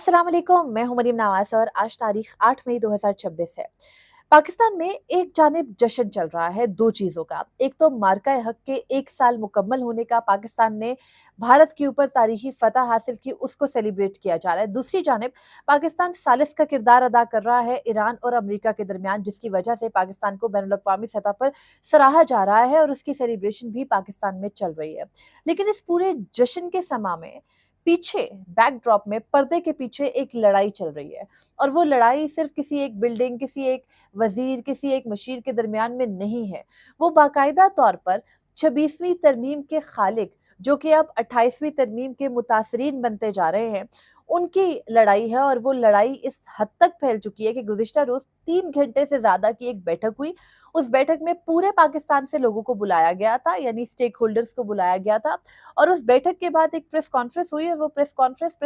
अस्सलाम वालेकुम, मैं हूं मरीम नवाज और आज तारीख 8 मई 2026 है। पाकिस्तान में एक जानिब जश्न चल रहा है दो चीज़ों का। एक तो मार्का हक के 1 साल मुकम्मल होने का पाकिस्तान ने भारत के ऊपर तारीखी फतह हासिल की, उसको सेलिब्रेट किया जा रहा है। दूसरी जानिब पाकिस्तान सालिस का किरदार अदा कर रहा है ईरान और अमेरिका के दरमियान, जिसकी वजह से पाकिस्तान को बैनुल अक़वामी सतह पर सराहा जा रहा है और उसकी सेलिब्रेशन भी पाकिस्तान में चल रही है। लेकिन इस पूरे जश्न के समा में पीछे बैकड्रॉप में पर्दे के पीछे एक लड़ाई चल रही है, और वो लड़ाई सिर्फ किसी एक बिल्डिंग, किसी एक वजीर, किसी एक मशीर के दरमियान में नहीं है। वो बाकायदा तौर पर 26वीं तरमीम के खालिक, जो कि अब 28वीं तरमीम के मुतासरीन बनते जा रहे हैं, उनकी लड़ाई है। और वो लड़ाई इस हद तक फैल चुकी है कि गुज़िश्ता रोज़ 3 घंटे से ज़्यादा की एक बैठक हुई। उस बैठक में पूरे पाकिस्तान से लोगों को बुलाया गया था, यानी स्टेक होल्डर्स को बुलाया गया था। और उस बैठक के बाद एक प्रेस कॉन्फ्रेंस हुई और वो प्रेस कॉन्फ्रेंस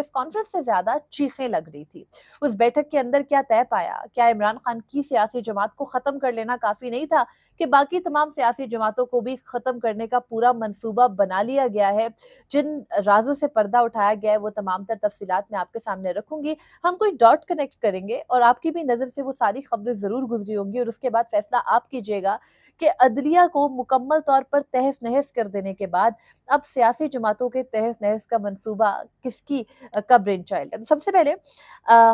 से ज़्यादा चीखें लग रही थी। उस बैठक के अंदर क्या तय पाया? क्या इमरान खान की सियासी जमात को ख़त्म कर लेना काफ़ी नहीं था कि बाकी तमाम सियासी जमातों को भी ख़त्म करने का पूरा मंसूबा बना लिया गया है? जिन राज़ों से पर्दा उठाया गया है वो तमाम तर तफ़सीलात मैं आपके सामने रखूँगी। हम कोई डॉट कनेक्ट करेंगे और आपकी भी नज़र से वो सारी खबरें ज़रूर गुज़री होंगी, और उसके बाद फ़ैसला आप कीजिएगा कि अदलिया को मुकम्मल तौर पर तहस-नहस कर देने के बाद अब सियासी जमातों के तहस-नहस का मंसूबा किसकी का ब्रेन चाइल्ड है। तो सबसे पहले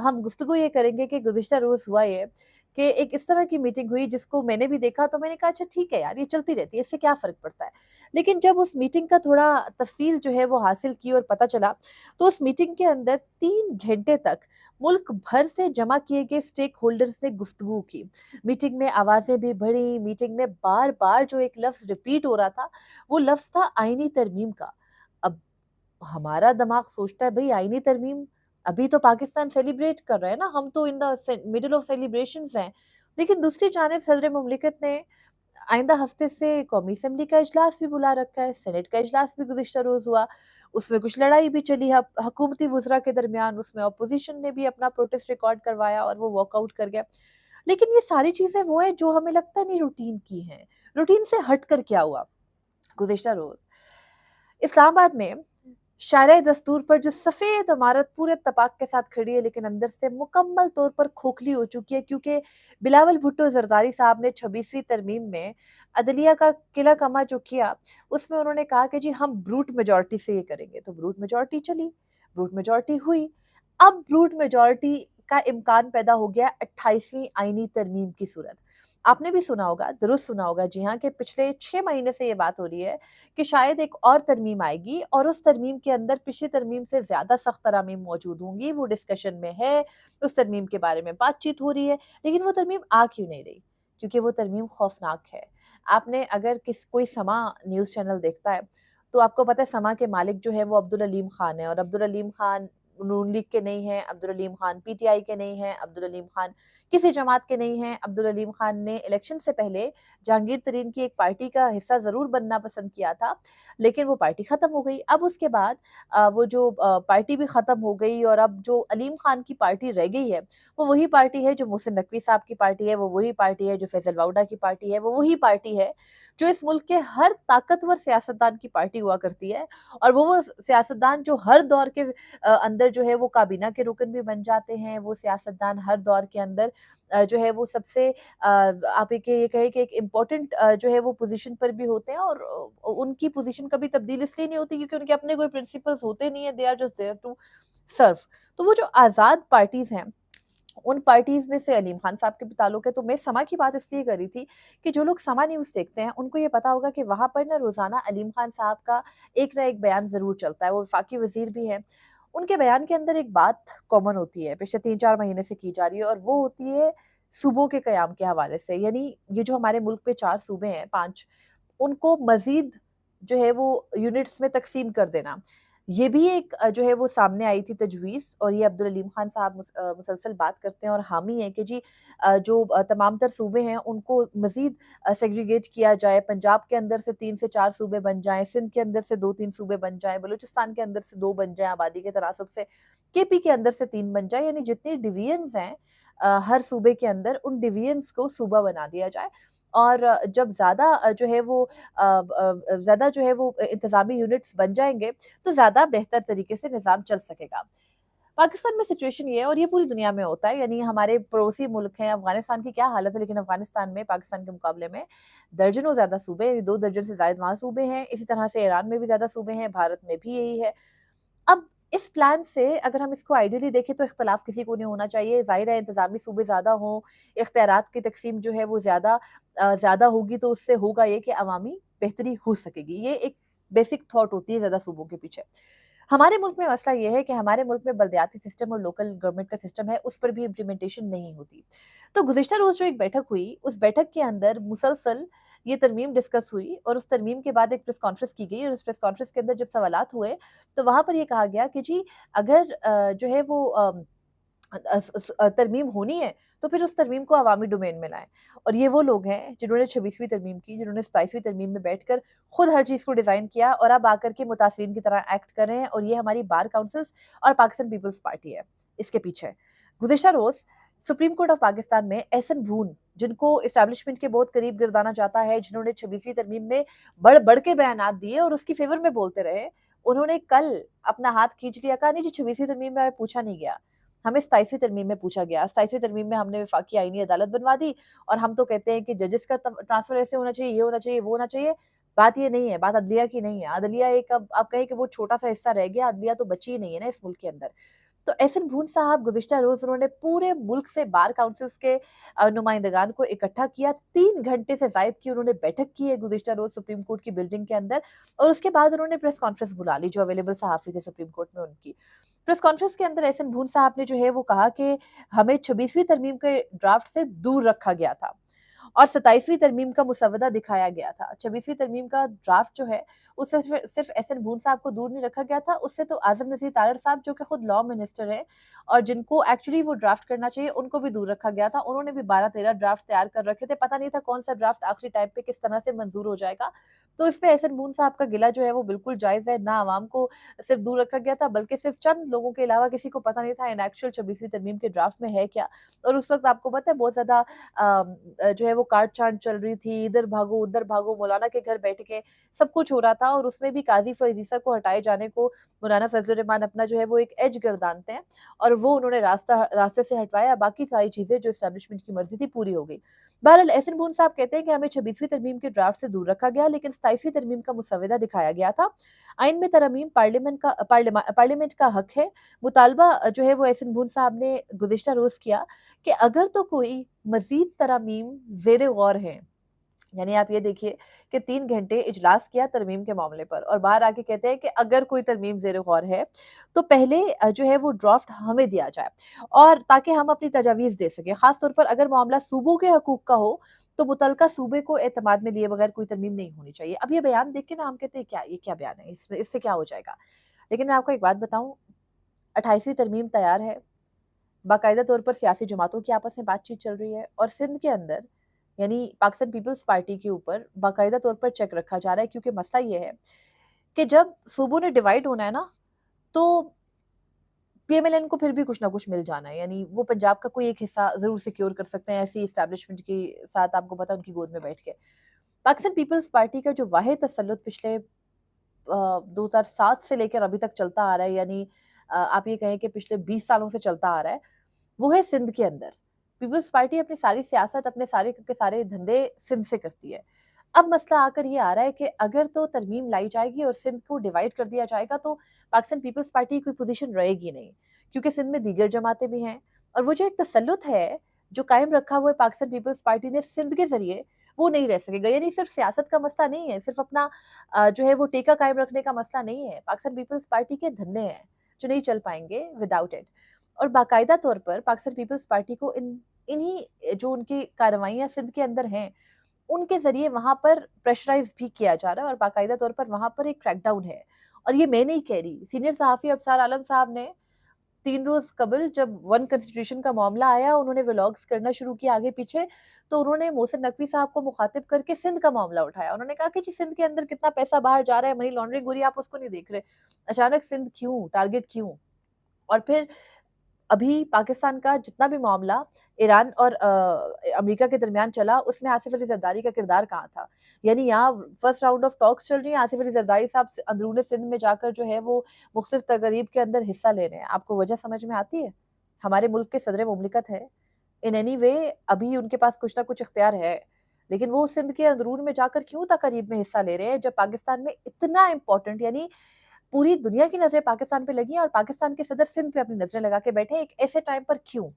हम गुफ्तगू ये करेंगे कि गुज़िश्ता रोज़ हुआ ये कि एक इस तरह की मीटिंग हुई जिसको मैंने भी देखा, तो मैंने कहा अच्छा ठीक है यार, ये चलती रहती है, इससे क्या फ़र्क पड़ता है। लेकिन जब उस मीटिंग का थोड़ा तफ़सील जो है वो हासिल की और पता चला, तो उस मीटिंग के अंदर 3 घंटे तक मुल्क भर से जमा किए गए स्टेक होल्डर्स ने गुफ्तगू की। मीटिंग में आवाज़ें भी बढ़ी, मीटिंग में बार-बार जो एक लफ्ज़ रिपीट हो रहा था, वो लफ्ज़ था आईनी तरमीम का। अब हमारा दिमाग सोचता है भई आईनी तरमीम, अभी तो पाकिस्तान सेलिब्रेट कर रहा है ना, हम तो in the middle of celebrations हैं। लेकिन दूसरी जानिब सदर मुमलिकत ने आइंदा हफ्ते से कौमी असेंबली का इजलास भी बुला रखा है, सेनेट का इजलास भी गुज़िश्ता रोज़ हुआ। उसमें कुछ लड़ाई भी चली हुकूमती वुज़रा के दरमियान, उसमें अपोज़िशन ने भी अपना प्रोटेस्ट रिकॉर्ड करवाया और वो वॉकआउट कर गया। लेकिन ये सारी चीज़ें वो हैं जो हमें लगता नहीं रूटीन की हैं। रूटीन से हट कर क्या हुआ? गुज़िश्ता रोज़ इस्लामाबाद में शारे दस्तूर पर जो सफ़ेद इमारत पूरे इत्तेफाक के साथ खड़ी है, लेकिन अंदर से मुकम्मल तौर पर खोखली हो चुकी है, क्योंकि बिलावल भुट्टो ज़रदारी साहब ने 26वीं तरमीम में अदलिया का किला कमा जो किया, उसमें उन्होंने कहा कि जी हम ब्रूट मेजॉरिटी से ये करेंगे। तो ब्रूट मेजॉरिटी चली, ब्रूट मेजॉरिटी हुई। अब ब्रूट मेजॉरिटी का इम्कान पैदा हो गया 28वीं आईनी तरमीम की सूरत। आपने भी सुना होगा, दुरुस्त सुना होगा, जी हाँ, कि पिछले 6 महीने से ये बात हो रही है कि शायद एक और तरमीम आएगी और उस तरमीम के अंदर पिछली तरमीम से ज़्यादा सख्त तरामीम मौजूद होंगी। वो डिस्कशन में है, उस तरमीम के बारे में बातचीत हो रही है, लेकिन वो तरमीम आ क्यों नहीं रही? क्योंकि वो तरमीम खौफनाक है। आपने अगर कोई समा न्यूज़ चैनल देखता है, तो आपको पता है समा के मालिक जो है वो अब्दुल अलीम खान है, और अब्दुल अलीम खान नून लीग के नहीं हैं, अब्दुल अलीम खान पीटीआई के नहीं हैं, अब्दुल अलीम खान किसी जमात के नहीं हैं। अब्दुल अलीम खान ने इलेक्शन से पहले जहांगीर तरीन की एक पार्टी का हिस्सा ज़रूर बनना पसंद किया था, लेकिन वो पार्टी ख़त्म हो गई। अब उसके बाद वो जो पार्टी भी ख़त्म हो गई, और अब जो अलीम खान की पार्टी रह गई है, वो वही पार्टी है जो मोहसिन नकवी साहब की पार्टी है, वो वही पार्टी है जो फैसल वाउडा की पार्टी है, वो वही पार्टी है जो इस मुल्क के हर ताकतवर सियासतदान की पार्टी हुआ करती है। और वो सियासतदान जो हर दौर के अंदर जो है वो काबीना के रुकन भी बन जाते हैं, वो सियासतदान हर दौर के अंदर जो है वो सबसे आप एक ये कहें कि एक इम्पोर्टेंट जो है वो पोज़ीशन पर भी होते हैं, और उनकी पोज़ीशन कभी तब्दील इसलिए नहीं होती क्योंकि उनके अपने कोई प्रिंसिपल्स होते नहीं है, they are just there to serve. तो वो जो आज़ाद पार्टीज़ हैं, उन पार्टीज़ में से अलीम खान साहब के भी ताल्लुक है। तो मैं समा की बात इसलिए कर रही थी कि जो लोग समा न्यूज़ देखते हैं, उनको ये पता होगा कि वहाँ पर ना रोज़ाना अलीम खान साहब का एक ना एक बयान ज़रूर चलता है। वो वफाकी वज़ीर भी हैं। उनके बयान के अंदर एक बात कॉमन होती है, पिछले 3-4 महीने से की जा रही है, और वो होती है सूबों के क़याम के हवाले से। यानी ये जो हमारे मुल्क पे 4 सूबे हैं, 5, उनको मज़ीद जो है वो यूनिट्स में तक़सीम कर देना। ये भी एक जो है वो सामने आई थी तजवीज़, और ये अब्दुल अलीम खान साहब मुसलसल बात करते हैं और हामी हैं कि जी जो तमाम तर सूबे हैं उनको मज़ीद सेग्रीगेट किया जाए। पंजाब के अंदर से 3 से 4 सूबे बन जाएँ, सिंध के अंदर से 2-3 सूबे बन जाएँ, बलूचिस्तान के अंदर से 2 बन जाएँ आबादी के तनासब से, केपी के अंदर से 3 बन जाएँ, यानी जितनी डिवीज़न्स हैं हर सूबे के अंदर, उन डिवीज़न्स को सूबा बना दिया जाए। और जब ज़्यादा जो है वो ज़्यादा जो है वो इंतज़ामी यूनिट्स बन जाएँगे, तो ज़्यादा बेहतर तरीके से निज़ाम चल सकेगा। पाकिस्तान में सिचुएशन ये है और ये पूरी दुनिया में होता है, यानी हमारे पड़ोसी मुल्क हैं, अफ़गानिस्तान की क्या हालत है, लेकिन अफ़गानिस्तान में पाकिस्तान के मुकाबले में दर्जनों ज़्यादा सूबे, 2 दर्जन से ज़ायद वहाँ सूबे हैं, इसी तरह से ईरान में भी ज़्यादा सूबे हैं, भारत में भी यही है। अब इस प्लान से अगर हम इसको आइडियली देखें तो इख्तिलाफ किसी को नहीं होना चाहिए, ज़ाहिर है इंतज़ामी सूबे ज़्यादा हों, इख्तियारात की तक़सीम जो है वो ज़्यादा होगी तो उससे होगा ये कि अवामी बेहतरी हो सकेगी। ये एक बेसिक थॉट होती है ज़्यादा सूबों के पीछे। हमारे मुल्क में मसला ये है कि हमारे मुल्क में बल्दियाती सिस्टम और लोकल गवर्नमेंट का सिस्टम है, उस पर भी इम्प्लीमेंटेशन नहीं होती। तो गुज़िश्ता रोज़ जो एक बैठक हुई, उस बैठक के अंदर मुसलसल ये तरमीम डिस्कस हुई और उस तरमीम के बाद एक प्रेस कॉन्फ्रेंस की गई और उस प्रेस कॉन्फ्रेंस के अंदर जब सवालात हुए, तो वहाँ पर ये कहा गया कि जी अगर जो है वो तरमीम होनी है, तो फिर उस तरमीम को अवामी डोमेन में लाएँ। और ये वो लोग हैं जिन्होंने 26वीं तरमीम की, जिन्होंने 27वीं तरमीम में बैठकर खुद हर चीज़ को डिज़ाइन किया और अब आकर के मुतासरीन की तरह एक्ट कर रहे हैं और ये हमारी बार काउंसिल्स और पाकिस्तान पीपल्स पार्टी है, इसके पीछे। गुज़िश्ता रोज़ सुप्रीम कोर्ट ऑफ पाकिस्तान में एहसन भून, जिनको एस्टेब्लिशमेंट के बहुत करीब गिरदाना जाता है, जिन्होंने 26वीं तरमीम में बढ़-बढ़ के बयानात दिए और उसकी फ़ेवर में बोलते रहे, उन्होंने कल अपना हाथ खींच लिया, कहा नहीं जी 26वीं तरमीम में हमें पूछा नहीं गया। हमें 27वीं तरमीम में पूछा गया। 27वीं तरमीम में हमने वफाकी आईनी अदालत बनवा दी और हम तो कहते हैं कि जजेस का ट्रांसफर ऐसे होना चाहिए, ये होना चाहिए, वो होना चाहिए। बात ये नहीं है, बात अदलिया की नहीं है। अदलिया एक अब आप कहें कि वो छोटा-सा हिस्सा रह गया, अदलिया तो बची ही नहीं है ना इस मुल्क के अंदर। तो एहसन भून साहब गुज़िश्ता रोज़ उन्होंने पूरे मुल्क से बार काउंसिल्स के नुमाइंदगान को इकट्ठा किया। 3 घंटे से ज़ायद की उन्होंने बैठक की है गुज़िश्ता रोज़ सुप्रीम कोर्ट की बिल्डिंग के अंदर और उसके बाद उन्होंने प्रेस कॉन्फ्रेंस बुला ली, जो अवेलेबल सहाफ़ी थे सुप्रीम कोर्ट में उनकी। प्रेस कॉन्फ्रेंस के अंदर एहसन भून साहब ने जो है वो कहा कि हमें 26वीं तरमीम के ड्राफ्ट से दूर रखा गया था और 27वीं तरमीम का मुसवदा दिखाया गया था। 26वीं तरमीम का ड्राफ्ट जो है, उससे सिर्फ़ एहसन भून साहब को दूर नहीं रखा गया था, उससे तो आज़म नज़ीर तारड़ साहब जो कि खुद लॉ मिनिस्टर हैं और जिनको एक्चुअली वो ड्राफ्ट करना चाहिए, उनको भी दूर रखा गया था। उन्होंने भी 12-13 ड्राफ्ट तैयार कर रखे थे, पता नहीं था कौन-सा ड्राफ्ट आखिरी टाइम पे किस तरह से मंज़ूर हो जाएगा। तो इस पे एहसन भून साहब का गिला जो है वो बिल्कुल जायज़ है, ना अवाम को सिर्फ़ दूर रखा गया था, बल्कि सिर्फ़ चंद लोगों के अलावा किसी को पता नहीं था इन एक्चुअल 26वीं तरमीम के ड्राफ्ट में है क्या। और उस वक़्त आपको पता है बहुत ज़्यादा जो है वो काट-छाँट चल रही थी, इधर भागो, उधर भागो, मौलाना के घर बैठ के सब कुछ हो रहा था और उसमें भी काज़ी फ़ैज़ ईसा को हटाए जाने को मौलाना फज़लुर रहमान अपना जो है वो एक एज गर्दानते हैं और वो उन्होंने रास्ते से हटवाया, बाकी सारी चीज़ें जो एस्टेब्लिशमेंट की मर्ज़ी थी पूरी हो गई। बहरहाल एहसन भून साहब कहते हैं कि हमें 26वीं तरमीम के ड्राफ्ट से दूर रखा गया, लेकिन 27वीं तरमीम का मुसवदा दिखाया गया था। आइन में तरमीम पार्लियामेंट का हक है। मुतालबा जो है वो एहसन भून साहब ने गुज़िश्ता रोज़ किया कि अगर तो कोई मज़ीद तरमीम ज़ेर गौर हैं, यानी आप ये देखिए कि 3 घंटे इजलास किया तरमीम के मामले पर और बाहर आके कहते हैं कि अगर कोई तरमीम ज़ेर गौर है, तो पहले जो है वो ड्राफ्ट हमें दिया जाए और ताकि हम अपनी तजावीज़ दे सकें। ख़ास तौर पर अगर मामला सूबों के हकूक़ का हो, तो मुतल्लिका सूबे को एतमाद में लिए बगैर कोई तरमीम नहीं होनी चाहिए। अब ये बयान देख के ना हम कहते हैं क्या ये क्या बयान है? इससे क्या हो जाएगा? लेकिन मैं आपको एक बात बताऊँ, 28वीं तरमीम तैयार है। बाकायदा तौर पर सियासी जमातों की आपस में बातचीत चल रही है और सिंध के अंदर यानी पाकिस्तान पीपल्स पार्टी के ऊपर बाकायदा तौर पर चेक रखा जा रहा है क्योंकि मसला ये है कि जब सूबों ने डिवाइड होना है ना, तो पीएमएलएन को फिर भी कुछ ना कुछ मिल जाना है, यानी वो पंजाब का कोई एक हिस्सा ज़रूर सिक्योर कर सकते हैं ऐसी एस्टेब्लिशमेंट के साथ, आपको पता है उनकी गोद में बैठ के। पाकिस्तान पीपल्स पार्टी का जो वाहिद तसल्लुत पिछले 2007 से लेकर अभी तक चलता आ रहा है, यानी आप ये कहें कि पिछले 20 सालों से चलता आ रहा है, वो है सिंध के अंदर। पीपल्स पार्टी अपनी सारी सियासत, अपने सारे के सारे धंधे सिंध से करती है। अब मसला आकर ये आ रहा है कि अगर तो तरमीम लाई जाएगी और सिंध को डिवाइड कर दिया जाएगा, तो पाकिस्तान पीपल्स पार्टी की कोई पोज़ीशन रहेगी नहीं, क्योंकि सिंध में दीगर जमातें भी हैं और वो जो एक तसल्लुत है, जो कायम रखा हुआ है पाकिस्तान पीपल्स पार्टी ने सिंध के ज़रिए, वो नहीं रह सकेगा। यानी सिर्फ़ सियासत का मसला नहीं है, सिर्फ़ अपना जो है वो टेका कायम रखने का मसला नहीं है। पाकिस्तान पीपल्स पार्टी के धंधे हैं, जो नहीं चल पाएँगे विदाउट इट। और बाकायदा तौर पर पाकिस्तान पीपल्स पार्टी को इन्हीं जो उनकी कार्रवाइयाँ सिंध के अंदर हैं, उनके ज़रिए वहाँ पर प्रेशराइज़ भी किया जा रहा है और बाकायदा तौर पर वहाँ पर एक क्रैकडाउन है। और ये मैं नहीं कह रही, सीनियर सहाफ़ी अफसार आलम साहब ने 3 रोज़ कबल जब वन कॉन्स्टिट्यूशन का मामला आया, उन्होंने व्लॉग्स करना शुरू किया आगे-पीछे, तो उन्होंने मोहसिन नकवी साहब को मुखातिब करके सिंध का मामला उठाया। उन्होंने कहा कि जी सिंध के अंदर कितना पैसा बाहर जा रहा है, मनी लॉन्ड्रिंग हो रही है, आप उसको नहीं देख रहे। अचानक सिंध क्यों? टारगेट क्यों? और फिर अभी पाकिस्तान का जितना भी मामला ईरान और अमेरिका के दरमियान चला, उसमें आसिफ अली जरदारी का किरदार कहाँ था? यानी यहाँ फर्स्ट राउंड ऑफ टॉक्स चल रही है, आसिफ अली जरदारी साहब अंदरूनी सिंध में जाकर जो है वो मुख्तलिफ तकारीब के अंदर हिस्सा ले रहे हैं। आपको वजह समझ में आती है? हमारे मुल्क के सदर मुमलिकत है, इन एनी वे अभी उनके पास कुछ ना कुछ इख्तियार है, लेकिन वो सिंध के अंदरून में जाकर क्यों तकारीब में हिस्सा ले रहे हैं, जब पाकिस्तान में इतना इम्पोर्टेंट, यानी पूरी दुनिया की नजरें पाकिस्तान पे लगी हैं और पाकिस्तान के सदर सिंध पे अपनी नजरें लगा के बैठे हैं, एक ऐसे टाइम पर क्यों?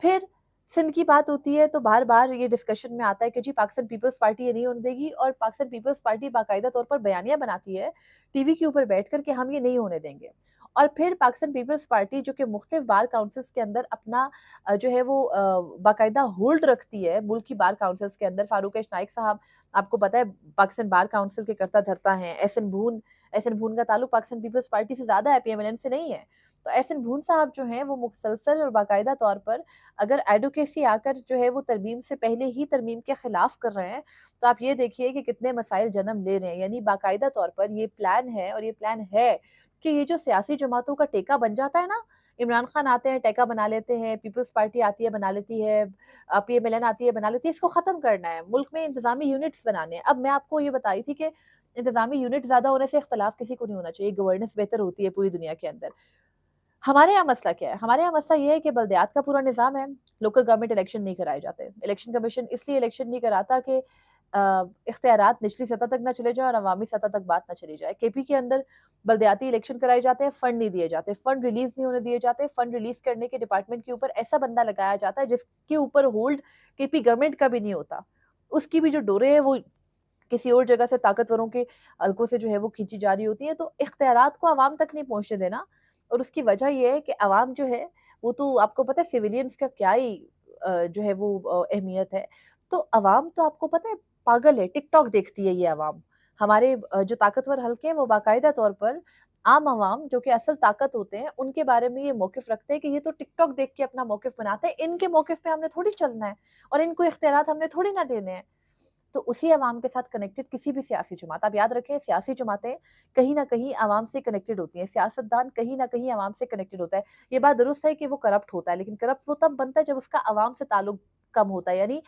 फिर सिंध की बात होती है तो बार बार ये डिस्कशन में आता है कि जी पाकिस्तान पीपल्स पार्टी ये नहीं होने देगी, और पाकिस्तान पीपल्स पार्टी बाकायदा तौर पर बयानियां बनाती है टीवी के ऊपर बैठकर कि हम ये नहीं होने देंगे। और फिर पाकिस्तान पीपल्स पार्टी जो कि मुख्तलिफ बार काउंसिल्स के अंदर अपना जो है वो बाकायदा होल्ड रखती है मुल्क की बार काउंसिल्स के अंदर। फारूक नाइक साहब, आपको पता है, पाकिस्तान बार काउंसिल के करता धरता हैं। एहसन भून का ताल्लुक पाकिस्तान पीपल्स पार्टी से ज्यादा है, पीएमएलएन से नहीं है। तो एहसन भून साहब जो हैं वो मुसलसल और बाकायदा तौर पर अगर एडवोकेसी आकर जो है वो तरमीम से पहले ही तरमीम के खिलाफ कर रहे हैं, तो आप ये देखिए कि कितने मसाइल जन्म ले रहे हैं। यानी बाकायदा तौर पर ये प्लान है, और ये प्लान है कि ये जो सियासी जमातों का टेका बन जाता है ना, इमरान खान आते हैं टेका बना लेते हैं, पीपल्स पार्टी आती है बना लेती है, पीएमएलएन आती है बना लेती है, इसको खत्म करना है, मुल्क में इंतजामी यूनिट्स बनाने हैं। अब मैं आपको ये बताई थी कि इंतजामी यूनिट ज्यादा होने से इख्तलाफ किसी को नहीं होना चाहिए, गवर्नेंस बेहतर होती है पूरी दुनिया के अंदर। हमारे यहाँ मसला क्या है? हमारे यहाँ मसला ये है कि बल्दियात का पूरा निज़ाम है, लोकल गवर्नमेंट इलेक्शन नहीं कराए जाते। इलेक्शन कमीशन इसलिए इलेक्शन नहीं कराता कि इख्तियारात निचली सतह तक ना चले जाए और अवामी सतह तक बात ना चली जाए। केपी के अंदर बल्दियाती इलेक्शन कराए जाते हैं, फंड नहीं दिए जाते, फंड रिलीज नहीं होने दिए जाते। फंड रिलीज करने के डिपार्टमेंट के ऊपर ऐसा बंदा लगाया जाता है जिसके ऊपर होल्ड केपी गवर्नमेंट का भी नहीं होता। उसकी भी जो डोरे है वो किसी और जगह से ताकतवरों के हलकों से जो है वो खींची जा रही होती है। तो इख्तियारात को अवाम तक नहीं पहुंचने देना, और उसकी वजह ये है कि अवाम जो है वो, तो आपको पता है सिविलियंस का क्या ही जो है वो अहमियत है। तो अवाम तो आपको पता है पागल है, टिकटॉक देखती है ये अवाम। हमारे जो ताकतवर हलके हैं वो बाकायदा तौर पर आम अवाम जो कि असल ताकत होते हैं उनके बारे में ये मौकिफ रखते हैं कि ये तो टिकटॉक देख के अपना मौकिफ बनाते हैं, इनके मौकिफ पे हमने थोड़ी चलना है और इनको इख्तियारात हमने थोड़ी ना देने हैं। तो उसी अवाम के साथ कनेक्टेड किसी भी सियासी जमात, आप याद रखें सियासी जमातें कहीं ना कहीं अवाम से कनेक्टेड होती हैं, सियासतदान कहीं ना कहीं अवाम से कनेक्टेड होता है। ये बात दुरुस्त है कि वो करप्ट होता है, लेकिन करप्ट वो तब बनता है जब उसका अवाम से ताल्लुक कम होता है। यानी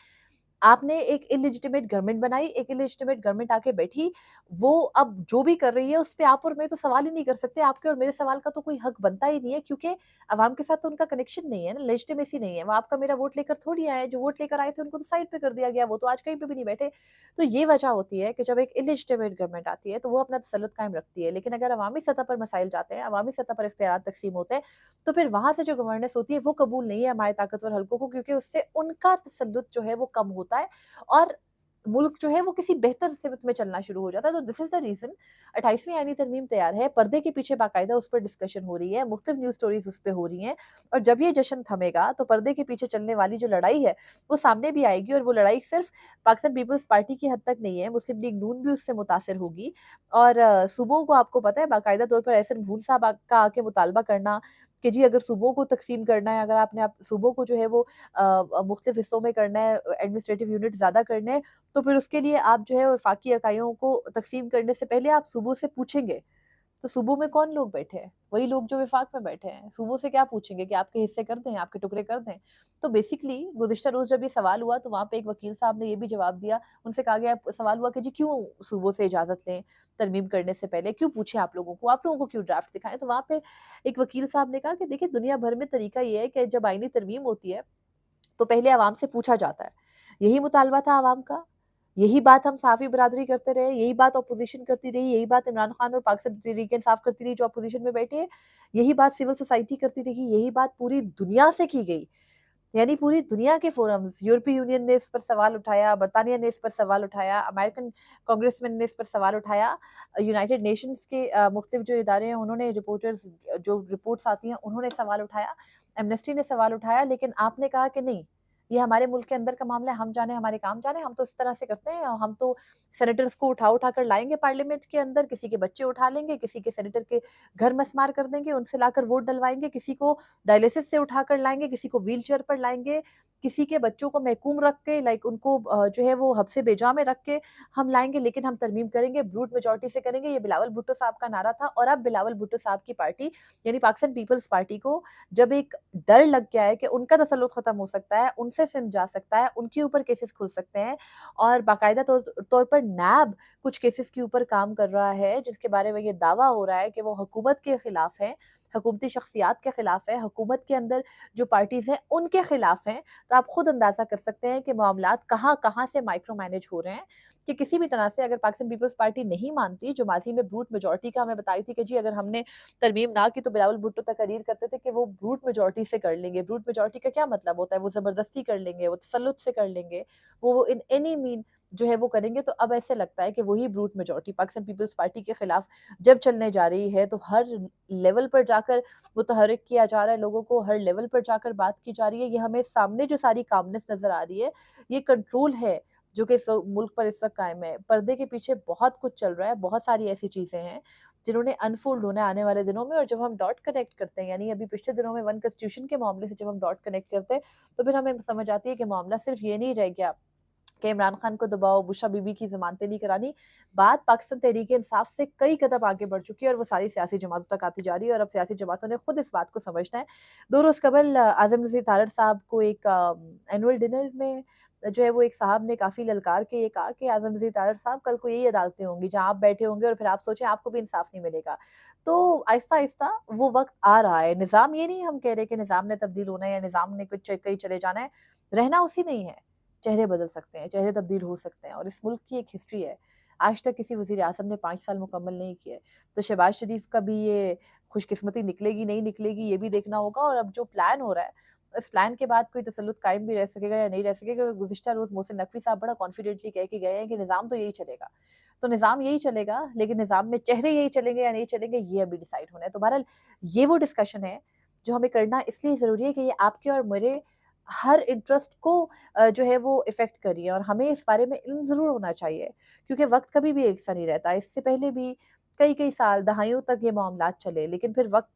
आपने एक इलेजिटिमेट गवर्नमेंट बनाई, एक इलेजिटिमेट गवर्नमेंट आके बैठी, वो अब जो भी कर रही है उस पे आप और मैं तो सवाल ही नहीं कर सकते, आपके और मेरे सवाल का तो कोई हक बनता ही नहीं है, क्योंकि अवाम के साथ तो उनका कनेक्शन नहीं है ना, लेजिटिमेसी नहीं है। वो आपका मेरा वोट लेकर थोड़ी आए, जो वोट लेकर आए थे उनको तो साइड पे कर दिया गया, वो तो आज कहीं पे भी नहीं बैठे। तो ये वजह होती है कि जब एक इलेजिटिमेट गवर्नमेंट आती है तो वो अपना तसल्लुत कायम रखती है, लेकिन अगर अवामी सतह पर मसाइल जाते हैं, अवामी सतह पर इख्तियार तकसीम होते हैं, तो फिर वहां से जो गवर्नेंस होती है वो कबूल नहीं है हमारे ताकतवर हलकों को, क्योंकि उससे उनका तसल्लुत जो है वो कम होता है और मुल्क जो है वो किसी बेहतर सिमत में चलना शुरू हो जाता है। तो दिस इज द रीजन 28वीं आईनी तरमीम तैयार है, पर्दे के पीछे बाकायदा उस पर डिस्कशन हो रही है, मुख्तलिफ न्यूज स्टोरीज उस पर हो रही हैं, और जब ये जश्न थमेगा तो पर्दे के पीछे चलने वाली जो लड़ाई है वो सामने भी आएगी, और वो लड़ाई सिर्फ पाकिस्तान पीपल्स पार्टी की हद तक नहीं है, मुस्लिम लीग नून भी उससे मुतासर होगी। और सूबों को आपको पता है बाकायदा तौर पर एहसन भून साहब का आके मुतालबा करना कि जी अगर सूबों को तकसीम करना है, अगर आपने आप सूबों को जो है वो मुख्तलिफ हिस्सों में करना है, एडमिनिस्ट्रेटिव यूनिट ज़्यादा करने हैं, तो फिर उसके लिए आप जो है वफाकी इकाइयों को तकसीम करने से पहले आप सूबों से पूछेंगे। तो सूबों में कौन लोग बैठे हैं? वही लोग जो वफाक में बैठे हैं। सूबों से क्या पूछेंगे कि आपके हिस्से कर दें, आपके टुकड़े कर दें? तो बेसिकली गुज़िश्ता रोज़ जब ये सवाल हुआ तो वहाँ पे एक वकील साहब ने ये भी जवाब दिया, उनसे कहा गया, सवाल हुआ कि जी क्यों सूबों से इजाज़त लें तरमीम करने से पहले? क्यों पूछें आप लोगों को? आप लोगों को क्यों ड्राफ्ट दिखाएँ? तो वहाँ पे एक वकील साहब ने कहा कि देखिए दुनिया भर में तरीका ये है कि जब आईनी तरमीम होती है तो पहले अवाम से पूछा जाता है। यही मुतालबा था अवाम का, यही बात हम सहाफ़ी बरादरी करते रहे, यही बात अपोज़िशन करती रही, यही बात इमरान खान और पाकिस्तान तहरीक-ए-इंसाफ करती रही जो अपोज़िशन में बैठे हैं, यही बात सिविल सोसाइटी करती रही, यही बात पूरी दुनिया से की गई। यानी पूरी दुनिया के फोरम्स, यूरोपीय यूनियन ने इस पर सवाल उठाया, बर्तानिया ने इस पर सवाल उठाया, अमेरिकन कांग्रेसमैन ने इस पर सवाल उठाया, यूनाइटेड नेशंस के मुख्तलिफ जो इदारे हैं उन्होंने रिपोर्टर्स जो रिपोर्ट्स आती हैं उन्होंने सवाल उठाया, एमनेस्टी ने सवाल उठाया, लेकिन आपने कहा कि नहीं, ये हमारे मुल्क के अंदर का मामला है, हम जाने हमारे काम जाने, हम तो इस तरह से करते हैं, हम तो सेनेटर्स को उठा कर लाएंगे पार्लियामेंट के अंदर, किसी के बच्चे उठा लेंगे, किसी के सेनेटर के घर मसमार कर देंगे, उनसे लाकर वोट डलवाएंगे, किसी को डायलिसिस से उठाकर लाएंगे, किसी को व्हील चेयर पर लाएंगे, किसी के बच्चों को महकूम रख के उनको जो है वो हब्से बेजा में रख के हम लाएँगे, लेकिन हम तरमीम करेंगे, ब्रूट मेजॉरिटी से करेंगे। ये बिलावल भुट्टो साहब का नारा था और अब बिलावल भुट्टो साहब की पार्टी यानी पाकिस्तान पीपल्स पार्टी को जब एक डर लग गया है कि उनका तसल्लुत खत्म हो सकता है, उनसे सिंध जा सकता है, उनके ऊपर केसेस खुल सकते हैं और बाकायदा तौर पर नैब कुछ केसेस के ऊपर काम कर रहा है, जिसके बारे में ये दावा हो रहा है कि वो हुकूमत के खिलाफ है, हुकूमती शख्सियात के खिलाफ है, हुकूमत के अंदर जो पार्टीज़ हैं, उनके खिलाफ हैं। तो आप खुद अंदाज़ा कर सकते हैं कि मामलात कहाँ-कहाँ से माइक्रो मैनेज हो रहे हैं, कि किसी भी तरह से अगर पाकिस्तान पीपल्स पार्टी नहीं मानती, जो माज़ी में ब्रूट मेजॉरिटी का हमें बताई थी कि जी अगर हमने तरमीम ना की तो बिलावल भुट्टो तकरीर करते थे कि वो ब्रूट मेजॉरिटी से कर लेंगे। ब्रूट मेजॉरिटी का क्या मतलब होता है? वो ज़बरदस्ती कर लेंगे, वो तसल्लुत से कर लेंगे, वो इन एनी मीन जो है वो करेंगे। तो अब ऐसे लगता है कि वही ब्रूट मेजॉरिटी पाकिस्तान पीपल्स पार्टी के खिलाफ जब चलने जा रही है, तो हर लेवल पर जाकर मुतहर्रिक किया जा रहा है लोगों को, हर लेवल पर जाकर बात की जा रही है। ये हमें सामने जो सारी कामनेस नज़र आ रही है, ये कंट्रोल है जो कि इस मुल्क पर इस वक़्त कायम है। पर्दे के पीछे बहुत कुछ चल रहा है, बहुत सारी ऐसी चीज़ें हैं जिन्होंने अनफोल्ड होना है आने वाले दिनों में। और जब हम डॉट कनेक्ट करते हैं, यानी अभी पिछले दिनों में वन कॉन्स्टिट्यूशन के मामले से जब हम डॉट कनेक्ट करते हैं, तो फिर हमें समझ आती है कि मामला सिर्फ ये नहीं रह गया कि इमरान खान को दबाओ, बुशरा बीबी की ज़मानतें नहीं करानी। बात पाकिस्तान तहरीक-ए-इंसाफ से कई कदम आगे बढ़ चुकी है और वो सारी सियासी जमातों तक आती जा रही है और अब सियासी जमातों ने खुद इस बात को समझना है। 2 रोज़ कबल आज़म नज़ीर तारड़ साहब को एक एनुअल डिनर में जो है वो एक साहब ने काफ़ी ललकार के ये कहा कि आज़म नज़ीर तारड़ साहब कल को यही अदालतें होंगी जहाँ आप बैठे होंगे और फिर आप सोचें आपको भी इंसाफ नहीं मिलेगा। तो आहिस्ता-आहिस्ता वो वक़्त आ रहा है। निज़ाम ये नहीं हम कह रहे कि निज़ाम ने तब्दील होना है या निज़ाम ने कुछ कहीं चले जाना है। रहना उसी नहीं है। चेहरे बदल सकते हैं, चेहरे तब्दील हो सकते हैं और इस मुल्क की एक हिस्ट्री है। आज तक किसी वज़ीर-ए-आज़म ने 5 साल मुकम्मल नहीं किए। तो शहबाज़ शरीफ का भी ये खुशकिस्मती निकलेगी, नहीं निकलेगी, ये भी देखना होगा। और अब जो प्लान हो रहा है, इस प्लान के बाद कोई तसल्लुत कायम भी रह सकेगा या नहीं रह सकेगा। गुज़िश्ता रोज़ मोहसिन नकवी साहब बड़ा कॉन्फिडेंटली कह के गए हैं कि निज़ाम तो यही चलेगा। तो निज़ाम यही चलेगा, लेकिन निज़ाम में चेहरे यही चलेंगे या नहीं चलेंगे, ये अभी डिसाइड होना है। तो बहरहाल ये वो डिस्कशन है, जो हमें करना इसलिए ज़रूरी है कि ये आपके और मेरे हर इंटरेस्ट को जो है वो इफ़ेक्ट कर रही है और हमें इस बारे में इल्म ज़रूर होना चाहिए, क्योंकि वक़्त कभी भी एक सा नहीं रहता। इससे पहले भी कई-कई साल, दहाइयों तक ये मामलात चले, लेकिन फिर वक़्त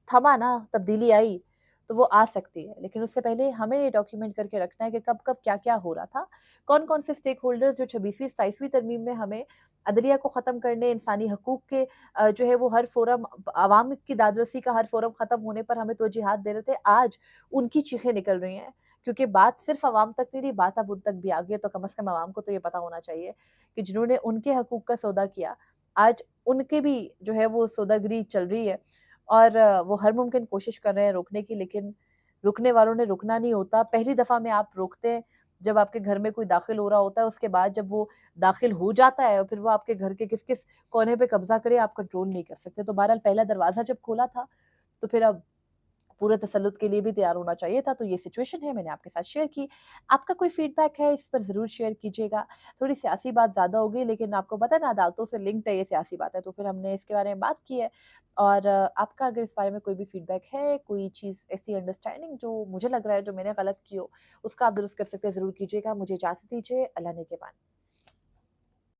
थमा ना, तब्दीली आई, तो वो आ सकती है। लेकिन उससे पहले हमें ये डॉक्यूमेंट करके रखना है कि कब-कब, क्या-क्या हो रहा था। कौन-कौन से स्टेक होल्डर्स जो 26वीं, 27वीं तरमीम में हमें अदलिया को ख़त्म करने, इंसानी हकूक़ के जो है वो हर फ़ोरम अवाम की दादरसी का हर फ़ोरम ख़त्म होने पर हमें तोजीहात दे रहे थे, आज उनकी चीखें निकल रही हैं। क्योंकि बात सिर्फ़ अवाम तक नहीं रही, बात अब उन तक भी आ गई है। तो कम से कम अवाम को तो ये पता होना चाहिए कि जिन्होंने उनके हकूक़ का सौदा किया, आज उनके भी जो है वो सौदागरी चल रही है। और वो हर मुमकिन कोशिश कर रहे हैं रोकने की, लेकिन रुकने वालों ने रुकना नहीं होता। पहली दफ़ा में आप रोकते हैं, जब आपके घर में कोई दाखिल हो रहा होता है, उसके बाद जब वो दाखिल हो जाता है और फिर वो आपके घर के किस-किस कोने पे कब्ज़ा करे, आप कंट्रोल नहीं कर सकते। तो बहरहाल पहला दरवाज़ा जब खोला था, तो फिर अब पूरे तसल्लुत के लिए भी तैयार होना चाहिए था। तो ये सिचुएशन है, मैंने आपके साथ शेयर की। आपका कोई फीडबैक है, इस पर ज़रूर शेयर कीजिएगा। थोड़ी सियासी बात ज़्यादा हो गई, लेकिन आपको पता है ना अदालतों से लिंक्ड है ये सियासी बात है, तो फिर हमने इसके बारे में बात की है। और आपका अगर इस बारे में कोई भी फीडबैक है, कोई चीज़ ऐसी अंडरस्टैंडिंग जो मुझे लग रहा है जो मैंने गलत की हो, उसका आप दुरुस्त कर सकते हैं, ज़रूर कीजिएगा। मुझे इजाज़त दीजिए। अल्लाह ने के बाद।